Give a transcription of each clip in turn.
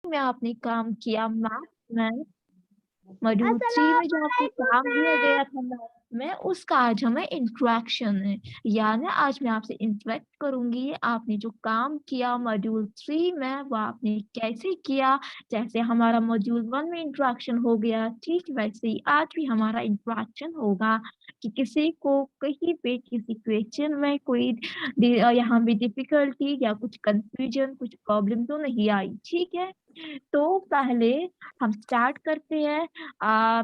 में आपने काम किया मैथ में, मॉड्यूल 3 में जो आपको काम दिया अस्सलामुअलैकुम गया था मैथ में, उसका आज हमें इंट्रैक्शन है। यानी आज मैं आपसे इंटरेक्ट करूंगी, आपने जो काम किया मॉड्यूल 3 में वो आपने कैसे किया। जैसे हमारा मॉड्यूल 1 में इंट्रैक्शन हो गया, ठीक वैसे ही आज भी हमारा इंट्रैक्शन होगा कि किसी को कहीं पे किसी क्वेश्चन में कोई यहाँ पे डिफिकल्टी या कुछ कंफ्यूजन, कुछ प्रॉब्लम तो नहीं आई, ठीक है। तो पहले हम स्टार्ट करते हैं।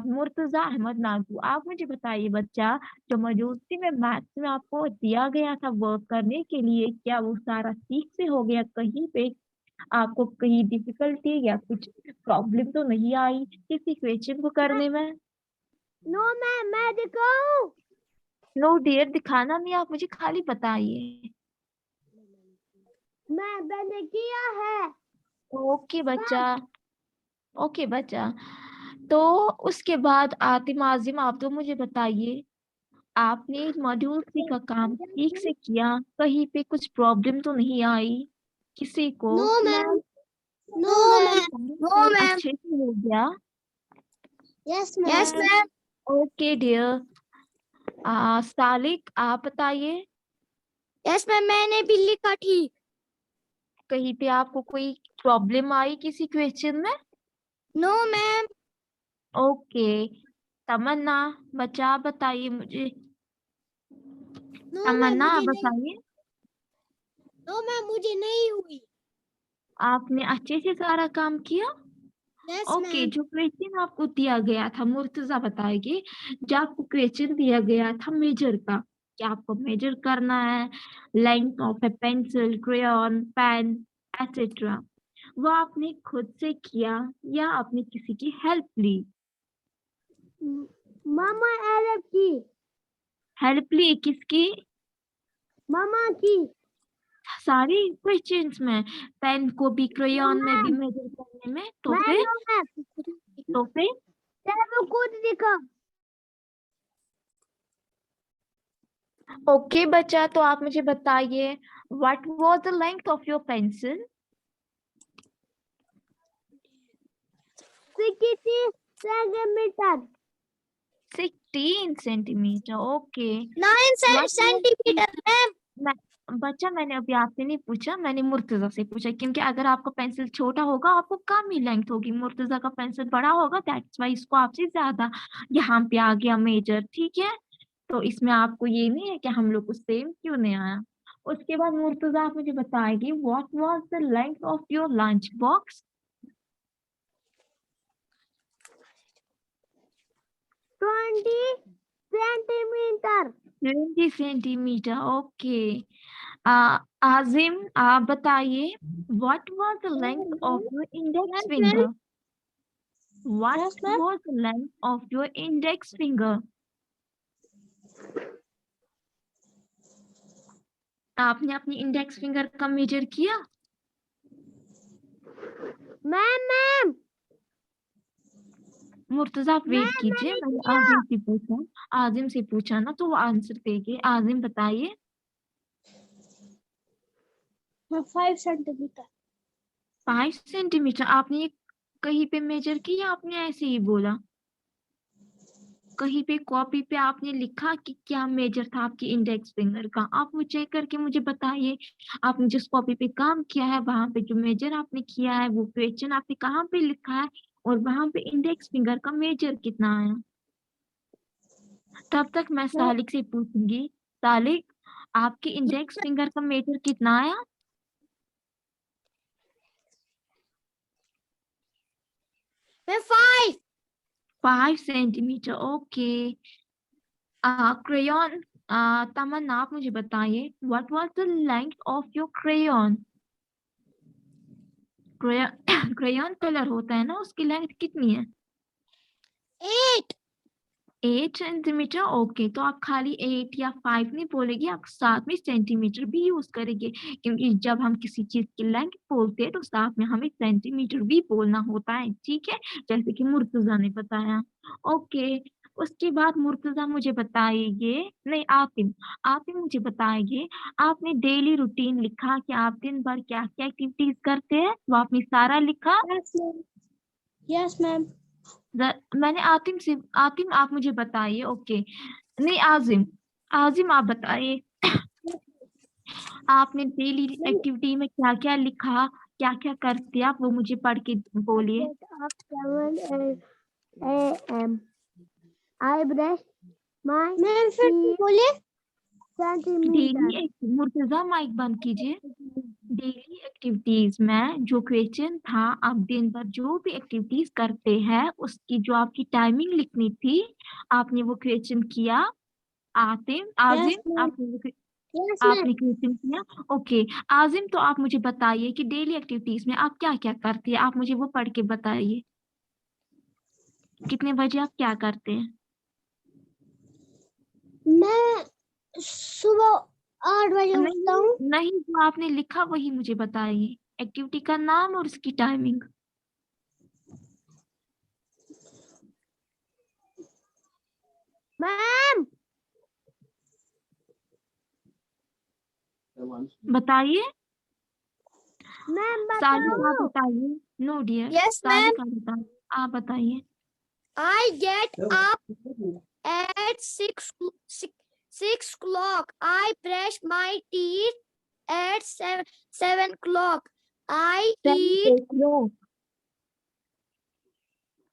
मुर्तजा अहमद नागू, आप मुझे बताइए बच्चा, जो मौजूदगी में मैथ्स में आपको दिया गया था वर्क करने के लिए, क्या वो सारा ठीक से हो गया? कहीं पे आपको कहीं डिफिकल्टी या कुछ प्रॉब्लम तो नहीं आई किसी क्वेश्चन को करने में? नो मैम, मैं दिखाऊं? नो डियर, दिखाना नहीं, आप मुझे खाली बताइए। मैंने किया है। ओके बच्चा, ओके बच्चा। तो उसके बाद आतिम आजिम, आप तो मुझे बताइए, आपने मॉड्यूल 3 का काम ठीक से किया? कहीं पे कुछ प्रॉब्लम तो नहीं आई किसी को? No ma'am, no ma'am, no सब मैम। अच्छे से हो गया? Yes ma'am. Okay dear. Salik, आप बताइए, यस मैम, मैंने भी लिखा ठीक। कहीं पे आपको कोई प्रॉब्लम आई किसी क्वेश्चन में? No ma'am. ओके। तमन्ना, बच्चा आप बताइए मुझे, नो मैम, तमन्ना आप मुझे नहीं। बताइए, नो मैम, मुझे नहीं हुई। आपने अच्छे से सारा काम किया? Yes okay, ma'am. जो क्वेश्चन आपको दिया गया था, मुर्तजा बताएगी, जो आपको क्वेश्चन दिया गया था मेजर का, कि आपको मेजर करना है length of a pencil, crayon, pen, etcetera, वो आपने खुद से किया या आपने किसी की हेल्प ली? मामा एलएफ की। हेल्प ली किसकी? मामा की। सारी क्वेश्चंस में, पेन को भी नो क्रेयॉन में भी मैम, मेजर करने में? तो मैं फिर, नो मैम। तो फिर तेरे खुद दिखा। ओके बच्चा, तो आप मुझे बताइए, what was the length of your pencil? 60 centimetre. 16 centimetre, okay. 9 what was, centimetre ma'am. बच्चा मैंने अभी आपसे नहीं पूछा, मैंने मुर्तजा से पूछा, क्योंकि अगर आपका पेंसिल छोटा होगा आपको कम ही लेंथ होगी, मुर्तजा का पेंसिल बड़ा होगा, दैट्स वाई इसको आपसे ज्यादा यहाँ पे आ गया मेजर, ठीक है। तो इसमें आपको ये नहीं है कि हम लोग को सेम क्यों नहीं आया। उसके बाद मुर्तजा आप मुझे बताएगी, what was the length of your lunch box? 20 centimetre. 20 centimetre, okay. Azim, आप बताइए, what was the length of your index yes ma'am. Finger? What yes ma'am. Was the length of your index finger? आपने अपनी index finger का measure किया? Ma'am Murtaza आप wait कीजिए, मैंने मैंने किया। आजिम से पूछा ना, तो वो आंसर देगी। आजिम बताइए। 5 सेंटीमीटर। 5 सेंटीमीटर आपने ये कहीं पे मेजर की या आपने ऐसे ही बोला? कहीं पे कॉपी पे आपने लिखा कि क्या मेजर था आपकी इंडेक्स फिंगर का? आप वो चेक करके मुझे बताइए। आपने जिस कॉपी पे काम किया है वहां पे जो मेजर आपने किया है, वो क्वेश्चन आपने कहाँ पे लिखा है, और वहां पे इंडेक्स फिंगर का मेजर कितना आया? तब तक मैं सालिक से पूछूंगी, सालिक, आपकी इंडेक्स फिंगर का मेजर कितना आया? 5। 5 सेंटीमीटर, ओके। क्रेयॉन, तमन्ना आप मुझे बताइए, what was the length of your crayon? Crayon colour होता है ना, उसकी लेंथ कितनी है? 8। 8 सेंटीमीटर, ओके। तो आप खाली 8 या 5 नहीं बोलेगी, आप साथ में सेंटीमीटर भी यूज करेंगे, क्योंकि जब हम किसी चीज की लेंथ बोलते हैं तो साथ में हमें सेंटीमीटर भी बोलना होता है, ठीक है, जैसे कि मुर्तजा ने बताया। ओके। उसके बाद मुर्तजा मुझे बताएंगे, नहीं आतिम, आतिम मुझे बताएंगे आपने डेली रूटीन लिखा कि आप दिन भर क्या क्या एक्टिविटीज करते हैं, वो आपने सारा लिखा। Yes, ma'am. Yes, ma'am. मैंने आतिम से, आतिम आप मुझे बताइए, ओके, नहीं आजिम, आजिम आप बताइए आपने डेली एक्टिविटी में क्या क्या लिखा, क्या क्या करते आप, वो मुझे पढ़ के बोलिए। Get up 7 a.m. I brush my ma'am फिर डेली, बोलिए सेंटीमीटर। मुर्तजा माइक बंद कीजिए। डेली एक्टिविटीज में जो क्वेश्चन था, आप दिन भर जो भी एक्टिविटीज करते हैं उसकी जो आपकी टाइमिंग लिखनी थी, आपने वो क्वेश्चन किया। आतिम, यस आजिम, मैम। Yes ma'am. आपने क्वेश्चन किया, ओके। आजिम तो आप मुझे बताइए कि डेली एक्टिविटीज में आप क्या क्या करते हैं, आप मुझे वो पढ़ के बताइए, कितने बजे आप क्या करते हैं। मैं सुबह 8 बजे उठता नहीं हूँ। नहीं, जो आपने लिखा वही मुझे बताइए, एक्टिविटी का नाम और उसकी टाइमिंग। मैम बताइए। मैम सालिका बताओ। बताइए। No dear, yes ma'am. Salika बताइए, आप बताइए। I get up at 6 o'clock. I brush my teeth at 7 o'clock. I 7 eat. o'clock,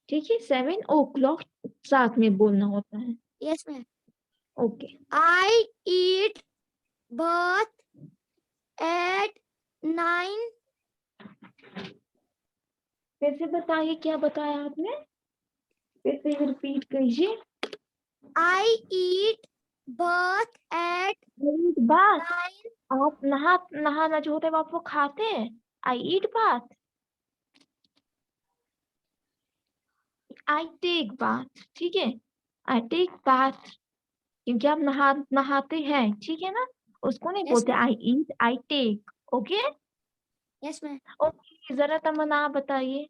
ठीक है, 7 o'clock साथ में बोलना होता है। Yes ma'am. Okay, I eat bath at 9. फिर से बताइए क्या बताया आपने, फिर से रिपीट कीजिए। I eat bath at बात, 9. आप नहाना जो होता है वो आप वो खाते हैं। आई ईट बात, आई टेक बात, ठीक है, आई टेक बात, क्योंकि आप नहाते हैं, ठीक है ना, उसको नहीं Yes बोलते ma'am. I eat, I take. Okay, Yes ma'am. Okay, जरा तमन्ना आप बताइए।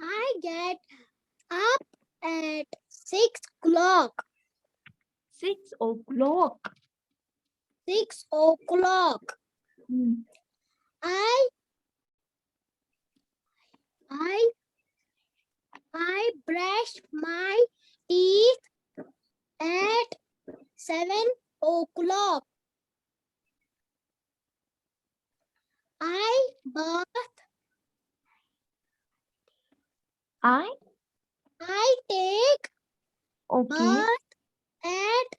I get up at 6 o'clock. 6 o'clock। 6 o'clock. I I I brush my teeth at 7 o'clock. I bath. I, I take okay, bath at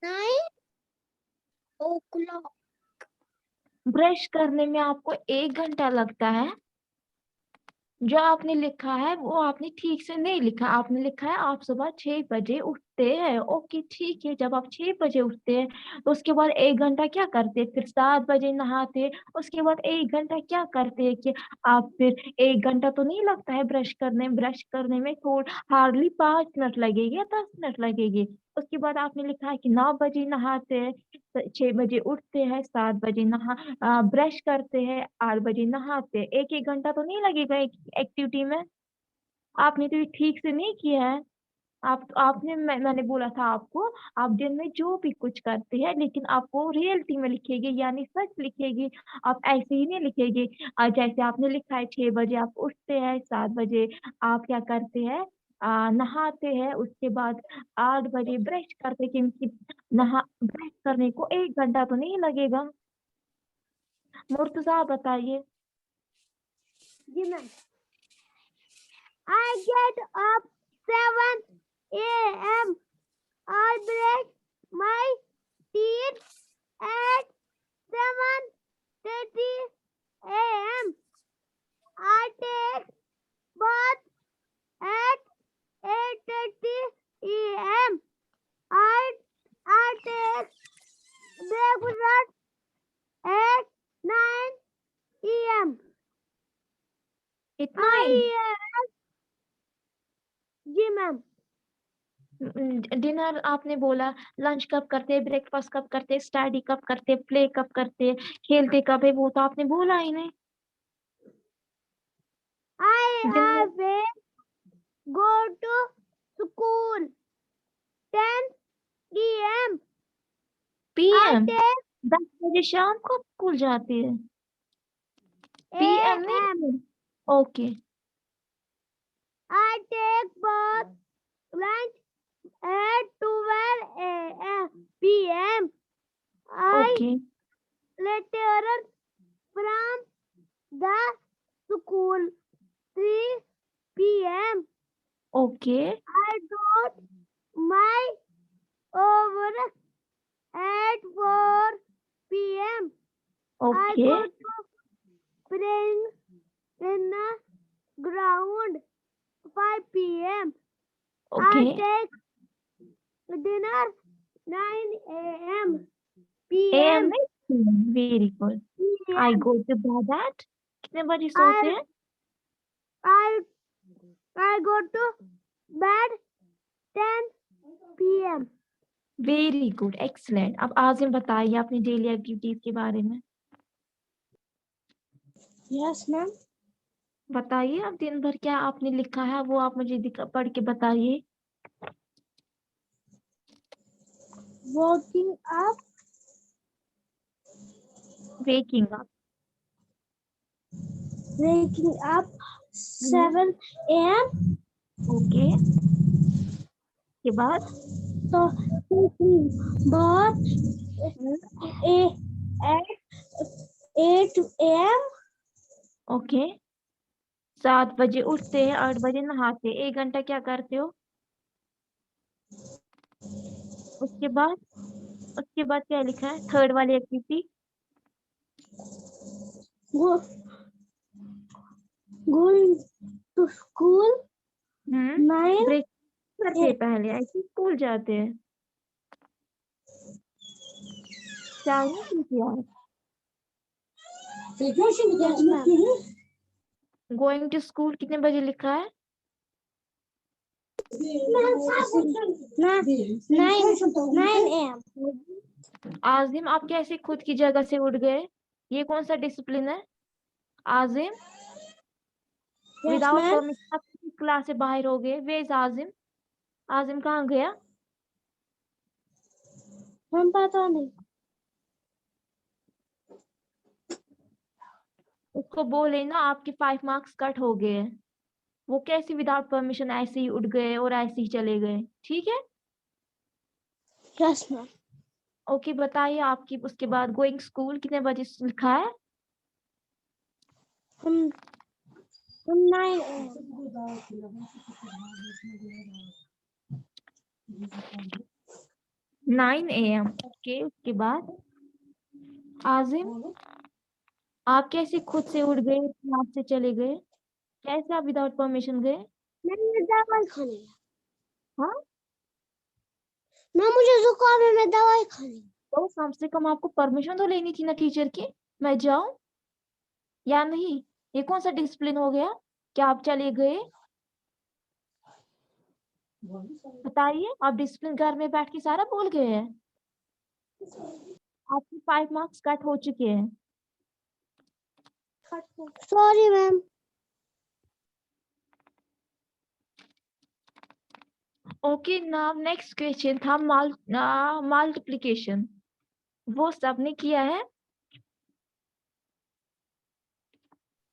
9 o'clock. Brush करने में आपको 1 घंटा लगता है। जो आपने लिखा है वो आपने ठीक से नहीं लिखा, आपने लिखा है आप सुबह 6 बजे उठते हैं, ओके ठीक है, जब आप 6 बजे उठते हैं तो उसके बाद 1 घंटा क्या करते हैं, फिर 7 बजे नहाते हैं, उसके बाद 1 घंटा क्या करते हैं कि आप फिर 1 घंटा तो नहीं लगता है ब्रश करने में थोड़ा हार्डली 5 मिनट लगेगी या 10 मिनट लगेगी। उसके बाद आपने लिखा है कि 9 बजे नहाते हैं, 6 बजे उठते हैं, 7 बजे ब्रश करते हैं, 8 बजे नहाते हैं, 1 1 घंटा तो नहीं लगेगा एक एक्टिविटी में। आपने तो ये ठीक से नहीं किया है। मैंने बोला था आपको, आप दिन में जो भी कुछ करते हैं लेकिन आपको रियलिटी में लिखेगी, यानी सच लिखेगी, आप ऐसे ही नहीं लिखेगी। जैसे आपने लिखा है 6 बजे आप उठते हैं, 7 बजे आप क्या करते हैं, नहाते हैं, उसके बाद 8 बजे ब्रश करते हैं, क्योंकि नहा ब्रश करने को 1 घंटा तो नहीं लगेगा। मुर्तजा बताइए। जी ma'am. I get up 7 a.m. I brush my teeth at 7:30 a.m. I take bath at 8:30 a.m. I take breakfast at 9 a.m. इतना ही? जी मैम। डिनर आपने बोला, लंच कब करते हैं, ब्रेकफास्ट कब करते हैं, स्टडी कब करते हैं, प्ले कब करते हैं, खेलते कब है, वो तो आपने बोला ही नहीं। I दिन में always go to school 10 a.m. I PM take 10 बजे शाम को आप स्कूल जाती है। PM a.m. नहीं, okay I take bath lunch at 12 a.m. p.m. I okay return from the school 3 p.m. Okay I got my homework at 4 p.m. I okay go to playing in the ground 5 p.m. Okay I take dinner 9 a.m. AM p.m. नहीं, very good. I go to bed at, कितने बजे सोते हैं? I go to bed 10 p.m. Very good, excellent. अब आजिम बताइए अपनी daily activities के बारे में। Yes, ma'am. बताइए अब दिन भर क्या आपने लिखा है वो आप मुझे पढ़ के बताइए। Waking up waking up, waking up 7 a.m. Okay के बाद So taking bath at 8 a.m. Okay 7 बजे उठते हैं, 8 बजे नहाते हैं, 1 घंटा क्या करते हो? उसके बाद क्या लिखा है थर्ड वाली activity? Going to school 9. Break करते हैं पहले, ऐसे स्कूल जाते हैं। चाय नहीं पीती आप? Yes, ma'am. Going to school कितने बजे लिखा है? 9 a.m. आजिम आप कैसे खुद की जगह से उठ गए? ये कौन सा डिसिप्लिन है? आजिम Yes, विदाउट ma'am. परमिशन आप क्लास से बाहर हो गए। वे इज आजिम? आजिम कहाँ गया? हम पता नहीं। उसको बोले ना आपके 5 मार्क्स कट हो गए हैं। वो कैसे विदाउट परमिशन ऐसे ही उठ गए और ऐसे ही चले गए? ठीक है, Yes, ma'am. ओके बताइए आपकी उसके बाद गोइंग स्कूल कितने बजे लिखा है? हम 9 a.m. 9 AM, ओके उसके बाद आजिम आप कैसे खुद से उठ गए, क्लास से चले गए? कैसे आप विदाउट परमिशन गए? मैंने दवाई खानी है। हाँ मैं मुझे जुकाम है, मैं दवाई खानी है। तो कम से कम आपको परमिशन तो लेनी थी ना टीचर की, मैं जाऊं या नहीं? ये कौन सा डिसिप्लिन हो गया? क्या आप चले गए? बताइए, आप डिसिप्लिन घर में बैठ के सारा भूल गए हैं। आपके 5 मार्क्स कट हो चुके हैं। Sorry ma'am. Okay now next question था मल्टीप्लिकेशन, वो सबने किया है?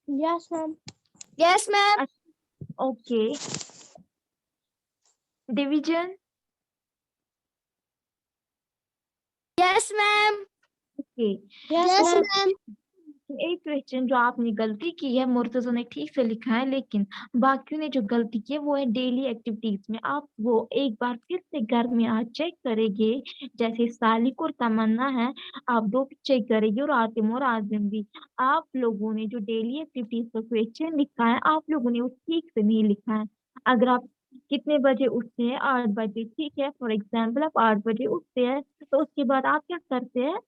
Yes ma'am. Yes ma'am. Okay division? Yes ma'am. Okay yes ma'am. एक क्वेश्चन जो आपने गलती की है, मुर्तजा ने ठीक से लिखा है, लेकिन बाकियों ने जो गलती की है वो है डेली एक्टिविटीज में। आप वो एक बार फिर से घर में आज चेक करेंगे, जैसे सालिक और तमन्ना है, आप दो चेक करेंगे और आतिम और आजिम भी। आप लोगों ने जो डेली एक्टिविटीज का क्वेश्चन लिखा है, आप लोगों ने वो ठीक से नहीं लिखा है। अगर आप कितने बजे उठते हैं? 8 बजे, ठीक है, फॉर एग्जाम्पल आप 8 बजे उठते हैं, तो उसके बाद आप क्या करते हैं?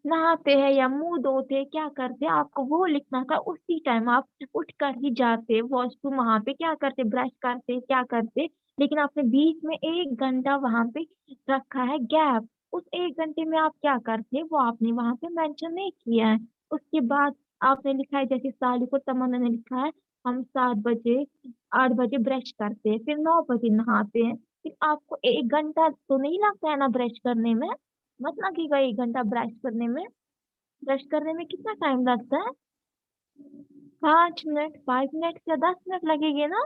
नहाते हैं या मुंह धोते हैं, क्या करते हैं? आपको वो लिखना था। उसी टाइम आप उठ कर ही जाते वॉशरूम, वहां पे क्या करते? ब्रश करते, क्या करते? लेकिन आपने बीच में 1 घंटा वहां पे रखा है गैप। उस 1 घंटे में आप क्या करते वो आपने वहां पे मेंशन नहीं किया है। उसके बाद आपने लिखा है जैसे सालिक और तमन्ना ने लिखा है, हम 8 बजे ब्रश करते हैं, फिर 9 बजे नहाते हैं। फिर आपको 1 घंटा तो नहीं लगता है ना ब्रश करने में? मत लगेगा 1 घंटा ब्रश करने में? ब्रश करने में कितना टाइम लगता है? 5 मिनट, 5 मिनट या 10 मिनट लगेंगे ना?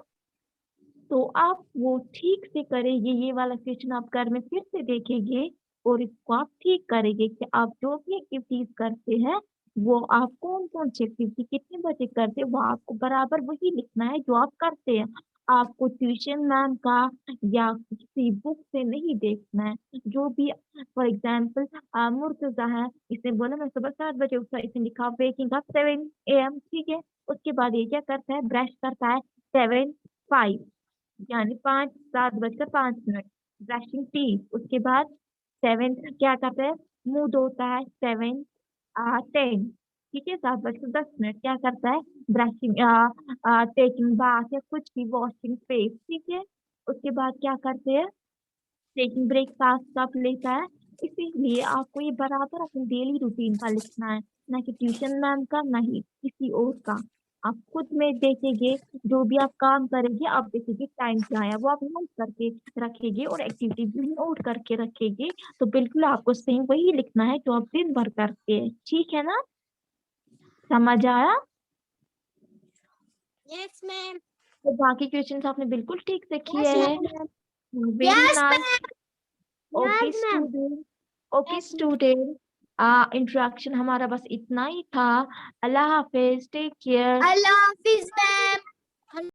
तो आप वो ठीक से करेंगे, ये वाला क्वेश्चन आप घर में फिर से देखेंगे और इसको आप ठीक करेंगे कि आप जो भी एक्टिविटीज करते हैं वो आप कौन कौन सी एक्टिविटी कितने बजे करते हैं, वो आपको बराबर वही लिखना है जो आप करते हैं। आपको ट्यूशन मैम का या किसी बुक से नहीं देखना है। जो भी फॉर एग्जाम्पल मुर्तजा है, इसने बोला मैं सुबह 7 बजे उठा, इसने लिखा वेकिंग अप 7 AM, ठीक है। उसके बाद ये क्या करता है, ब्रश करता है 7:05, यानी 7:05 ब्रशिंग टीथ। उसके बाद 7 क्या करते हैं, मुंह धोता है 7:10, ठीक है। 7:10 क्या करता है, ब्रशिंग टेकिंग बाथ या कुछ भी, वॉशिंग फेस, ठीक है। उसके बाद क्या करते हैं, टेकिंग ब्रेकफास्ट कप लेता है। इसीलिए आपको ये बराबर अपनी डेली रूटीन का लिखना है, ना कि ट्यूशन मैम का, ना ही किसी और का। आप खुद में देखेंगे, जो भी आप काम करेंगे आप देखेंगे टाइम क्या है, वो आप नोट करके रखेंगे और एक्टिविटी भी नोट करके रखेंगे। तो बिल्कुल आपको सेम वही लिखना है जो आप दिन भर करते हैं, ठीक है ना? समझ आया? Yes, ma'am. तो बाकी क्वेश्चंस आपने बिल्कुल ठीक से किए Yes, हैं। ma'am. Very Yes, nice. ma'am. Okay Yes, ma'am. Student, okay Yes, ma'am. Student, introduction हमारा बस इतना ही था। अल्लाह हाफिज, take care. I love this, ma'am.